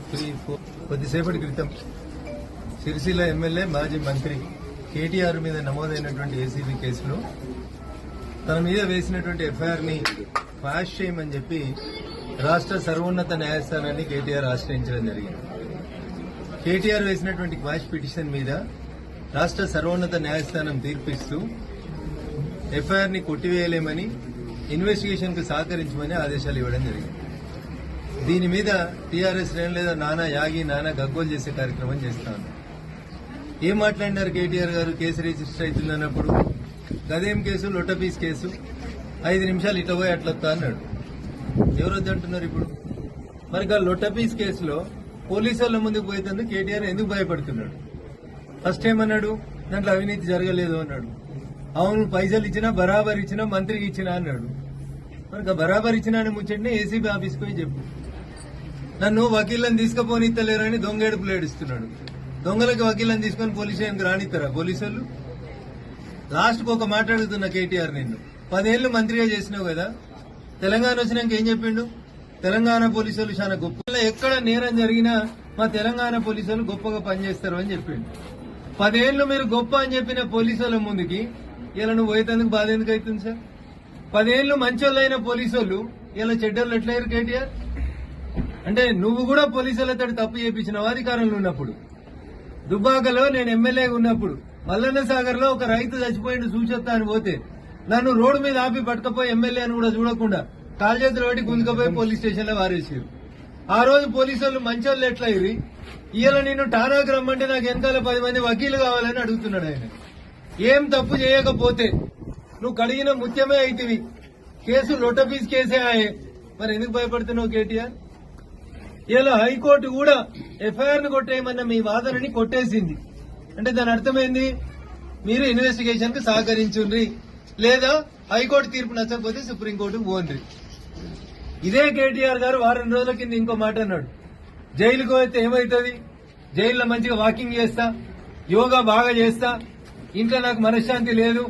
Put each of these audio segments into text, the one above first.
కొద్దిసేపటి క్రితం సిరిసిల్ల ఎమ్మెల్యే మాజీ మంత్రి కేటీఆర్ మీద నమోదైనటువంటి ఏసీబీ కేసులో తన మీద వేసినటువంటి ఎఫ్ఐఆర్ ని క్వాష్ చేయమని చెప్పి రాష్ట్ర సర్వోన్నత న్యాయస్థానాన్ని కేటీఆర్ ఆశ్రయించడం జరిగింది. కేటీఆర్ వేసినటువంటి క్వాష్ పిటిషన్ మీద రాష్ట్ర సర్వోన్నత న్యాయస్థానం తీర్పిస్తూ ఎఫ్ఐఆర్ ని కొట్టివేయలేమని, ఇన్వెస్టిగేషన్ కు సహకరించమని ఆదేశాలు ఇవ్వడం జరిగింది. దీని మీద టీఆర్ఎస్ లేదా నానా యాగి నానా గగ్గోలు చేసే కార్యక్రమం చేస్తాను. ఏం మాట్లాడినారు కేటీఆర్ గారు? కేసు రిజిస్టర్ అవుతుందన్నప్పుడు గదేం కేసు, లొట్టపీస్ కేసు, 5 నిమిషాలు ఇట్లా పోయి అట్లొత్తా అన్నాడు. ఎవరు వద్దంటున్నారు ఇప్పుడు? మరి లొట్టపీస్ కేసులో పోలీసుల ముందుకు పోయేందుకు కేటీఆర్ ఎందుకు భయపడుతున్నాడు? ఫస్ట్ ఏమన్నాడు? దాంట్లో అవినీతి జరగలేదు అన్నాడు. అవును, పైసలు ఇచ్చినా బరాబర్ ఇచ్చినా మంత్రికి ఇచ్చినా అన్నాడు. మరి బరాబర్ ఇచ్చినా అని ముచ్చటిని ఏసీబీ ఆఫీస్కి పోయి చెప్పు. నన్ను వకీళ్ళని తీసుకుపోనిత్తలేరని దొంగేడుపులు ఏడుస్తున్నాడు. దొంగలకి వకీళ్ళని తీసుకొని పోలీస్ స్టేషన్కి రానిస్తారా పోలీసులు? లాస్ట్ కు ఒక మాట్లాడుతున్న కేటీఆర్, నిన్ను 10 ఏళ్లు మంత్రిగా చేసినావు కదా, తెలంగాణ వచ్చినాక ఏం చెప్పిండు? తెలంగాణ పోలీసులు చాలా గొప్ప, ఎక్కడ నేరం జరిగినా మా తెలంగాణ పోలీసులు గొప్పగా పనిచేస్తారు అని చెప్పిండు. 10 ఏళ్లు మీరు గొప్ప అని చెప్పిన పోలీసుల ముందుకి ఇలా నువ్వు పోయేందుకు బాధ ఎందుకు అవుతుంది సార్? 10 ఏళ్లు మంచోళ్ళైన పోలీసులు ఇలా చెడ్డోళ్ళు ఎట్లయ్యారు కేటీఆర్? అంటే నువ్వు కూడా పోలీసులతో తప్పు చేయించినావు అధికారంలో ఉన్నప్పుడు. దుబ్బాకలో నేను ఎమ్మెల్యేగా ఉన్నప్పుడు మల్లన్న సాగర్ లో ఒక రైతు చచ్చిపోయిండు చూసొత్తా అని పోతే నన్ను రోడ్డు మీద ఆపి పట్టుకపోయి ఎమ్మెల్యే అని కూడా చూడకుండా కాలు చేతులు పెట్టి గుంజుకపోయి పోలీస్ స్టేషన్ లో వారేసారు. ఆ రోజు పోలీసులు మంచోళ్ళు ఎట్లయ్యి ఇవాళ నేను ఠానాకు రమ్మంటే నాకు వెనకాల 10 మంది వకీలు కావాలని అడుగుతున్నాడు ఆయన. ఏం తప్పు చేయకపోతే నువ్వు కడిగిన ముత్యమే అయితివి. కేసు లొట్టపీస్ కేసే ఆయే, మరి ఎందుకు భయపడుతున్నావు కేటీఆర్? ఇలా హైకోర్టు కూడా ఎఫ్ఐఆర్ ను కొట్టేయమన్న మీ వాదనని కొట్టేసింది. అంటే దాని అర్థమైంది, మీరు ఇన్వెస్టిగేషన్ కు సహకరించుండ్రి, లేదా హైకోర్టు తీర్పు నచ్చకపోతే సుప్రీంకోర్టుకు పోండ్రి. ఇదే కేటీఆర్ గారు వారం రోజుల కింద ఇంకో మాట అన్నాడు. జైలుకు పోతే ఏమవుతుంది? జైల్లో మంచిగా వాకింగ్ చేస్తా, యోగా బాగా చేస్తా, ఇంట్లో నాకు మనశ్శాంతి లేదు,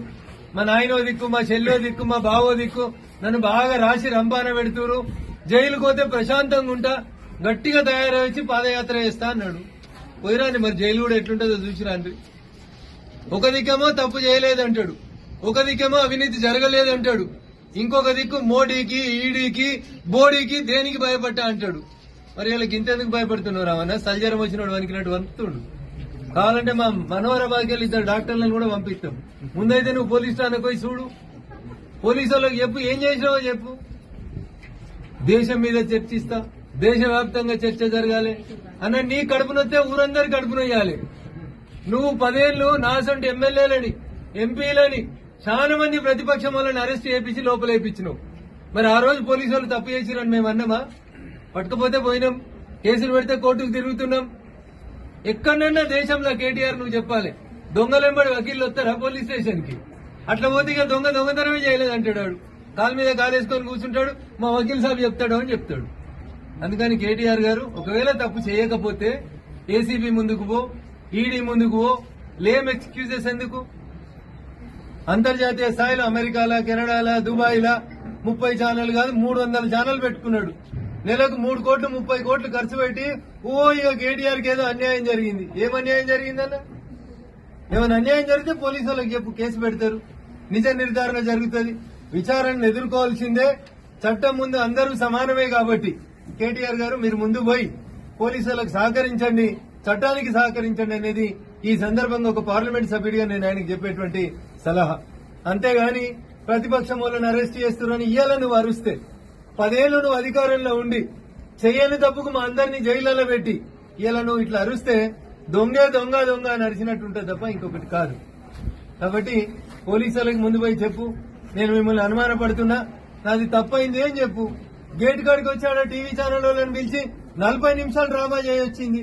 మా నాయనో దిక్కు, మా చెల్లో దిక్కు, మా బావో దిక్కు నన్ను బాగా రాసి రంపాన పెడుతురు, జైలుకు పోతే ప్రశాంతంగా ఉంటా, గట్టిగా తయారయ్యి పాదయాత్ర చేస్తా అన్నాడు. పోయిరాండి, మరి జైలు కూడా ఎట్లుంటుందో చూసిరాండి. ఒక దిక్కేమో తప్పు చేయలేదంటాడు, ఒక దిక్కేమో అవినీతి జరగలేదంటాడు, ఇంకొక దిక్కు మోడీకి, ఈడీకి, బోడీకి దేనికి భయపడ్డా అంటాడు. మరి వీళ్ళకి ఇంతెందుకు భయపడుతున్నారు? అవన్న సల్జరం వచ్చినాడు వణికినట్టు వణుకుతుడు. కావాలంటే మా మనోహరాబాద్కి వెళ్ళి 2 డాక్టర్లను కూడా పంపిస్తాం. ముందైతే నువ్వు పోలీస్ స్టేషన్కి పోయి చూడు, పోలీసు వాళ్ళకి చెప్పు ఏం చేసినావో చెప్పు. దేశం మీద చర్చిస్తా, దేశవ్యాప్తంగా చర్చ జరగాలి అన్న నీ కడుపునొస్తే ఊరందరి కడుపునొయ్యాలి. నువ్వు 10 ఏళ్లు నాసంటి ఎమ్మెల్యేలని, ఎంపీలని చాలా మంది ప్రతిపక్షం వాళ్ళని అరెస్ట్ చేయించి లోపలేపించినావు. మరి ఆ రోజు పోలీసు వాళ్ళు తప్పు చేసిరని మేము అన్నామా? పట్టుకపోతే పోయినాం, కేసులు పెడితే కోర్టుకు తిరుగుతున్నాం. ఎక్కడన్నా దేశంలో కేటీఆర్ నువ్వు చెప్పాలి, దొంగలెంబడి వకీళ్ళు వస్తారా పోలీస్ స్టేషన్ కి? అట్లా పోతే ఇక దొంగతనమే చేయలేదంటాడు, కాలు మీద కాలేసుకొని కూర్చుంటాడు, మా వకీల్ సాబ్ చెప్తాడు అని చెప్తాడు. అందుకని కేటీఆర్ గారు ఒకవేళ తప్పు చేయకపోతే ఏసీబీ ముందుకు పో, ఈడీ ముందుకు పో, లేమ్ ఎక్స్క్యూజెస్ ఎందుకు? అంతర్జాతీయ స్థాయిలో అమెరికాలా, కెనడాలా, దుబాయ్లా 30 ఛానల్ కాదు 300 ఛానల్ పెట్టుకున్నాడు. నెలకు 3 కోట్లు 30 కోట్లు ఖర్చు పెట్టి ఇక కేటీఆర్ కి ఏదో అన్యాయం జరిగింది. ఏం అన్యాయం జరిగిందన్న? ఏమైనా అన్యాయం జరిగితే పోలీసు వాళ్ళకి చెప్పు, కేసు పెడతారు, నిజ నిర్ధారణ జరుగుతుంది, విచారణను ఎదుర్కోవాల్సిందే. చట్టం ముందు అందరూ సమానమే కాబట్టి కేటీఆర్ గారు మీరు ముందు పోయి పోలీసులకు సహకరించండి, చట్టానికి సహకరించండి అనేది ఈ సందర్భంగా ఒక పార్లమెంట్ సభ్యుడిగా నేను ఆయనకు చెప్పేటువంటి సలహా. అంతేగాని ప్రతిపక్షం వాళ్ళని అరెస్ట్ చేస్తున్నారని ఇయ్యాల నువ్వు అరుస్తే, 10 ఏళ్లు నువ్వు అధికారంలో ఉండి చెయ్యని తప్పుకు మా అందరినీ జైళ్లలో పెట్టి ఇలా నువ్వు ఇట్లా అరుస్తే దొంగ దొంగ దొంగ అని అరిచినట్టుంటుంది తప్ప ఇంకొకటి కాదు. కాబట్టి పోలీసులకు ముందు పోయి చెప్పు, నేను మిమ్మల్ని అనుమానపడుతున్నా, నాది తప్పైంది అని చెప్పు. గేట్ కాడికి వచ్చాడ టీవీ ఛానల్ వాళ్ళని పిలిచి 40 నిమిషాలు డ్రామా చేయొచ్చింది.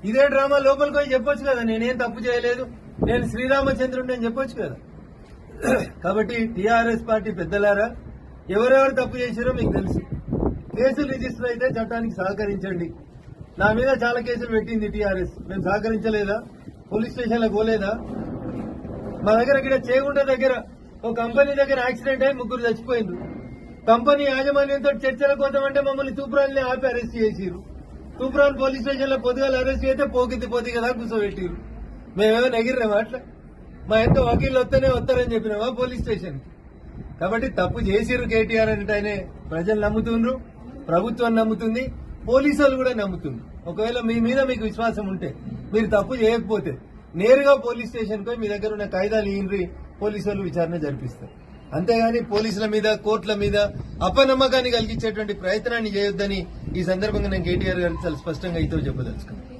ఇదే డ్రామా లోపలికి పోయి చెప్పొచ్చు కదా, నేనేం తప్పు చేయలేదు, నేను శ్రీరామచంద్రుడిని అని చెప్పొచ్చు కదా. కాబట్టి టీఆర్ఎస్ పార్టీ పెద్దలారా, ఎవరెవరు తప్పు చేశారో మీకు తెలుసు. కేసులు రిజిస్టర్ అయితే చట్టానికి సహకరించండి. నా మీద చాలా కేసులు పెట్టింది టీఆర్ఎస్, మేము సహకరించలేదా? పోలీస్ స్టేషన్లకు పోలేదా? మా దగ్గర ఇక్కడ చేగుంట దగ్గర ఒక కంపెనీ దగ్గర యాక్సిడెంట్ అయి 3 చచ్చిపోయింది. కంపెనీ యాజమాన్యంతో చర్చల కోసం అంటే మమ్మల్ని తూపురాల్ని ఆపి అరెస్ట్ చేసిరు. తూప్రాన్ పోలీస్ స్టేషన్ లో పొద్దుగాల అరెస్ట్ చేస్తే పోకింది కదా కూర్చోబెట్టిరు. మేమేమో ఎగిరినామా అట్లా? మా ఎంత వకీళ్ళు వస్తారని చెప్పినామా పోలీస్ స్టేషన్ కి? కాబట్టి తప్పు చేసిర్రు కేటీఆర్ అంటే ప్రజలు నమ్ముతుండ్రు, ప్రభుత్వం నమ్ముతుంది, పోలీసు వాళ్ళు కూడా నమ్ముతుంది. ఒకవేళ మీ మీద మీకు విశ్వాసం ఉంటే, మీరు తప్పు చేయకపోతే నేరుగా పోలీస్ స్టేషన్ పోయి మీ దగ్గర ఉన్న కాయిదాలు ఈయనరి పోలీసు వాళ్ళు విచారణ జరిపిస్తారు. అంతేగాని పోలీసుల మీద, కోర్టుల మీద అపనమ్మకాన్ని కలిగించేటువంటి ప్రయత్నాన్ని చేయొద్దని ఈ సందర్భంగా నేను కేటీఆర్ గారికి చాలా స్పష్టంగా అయితే చెప్పదలుచుకున్నాను.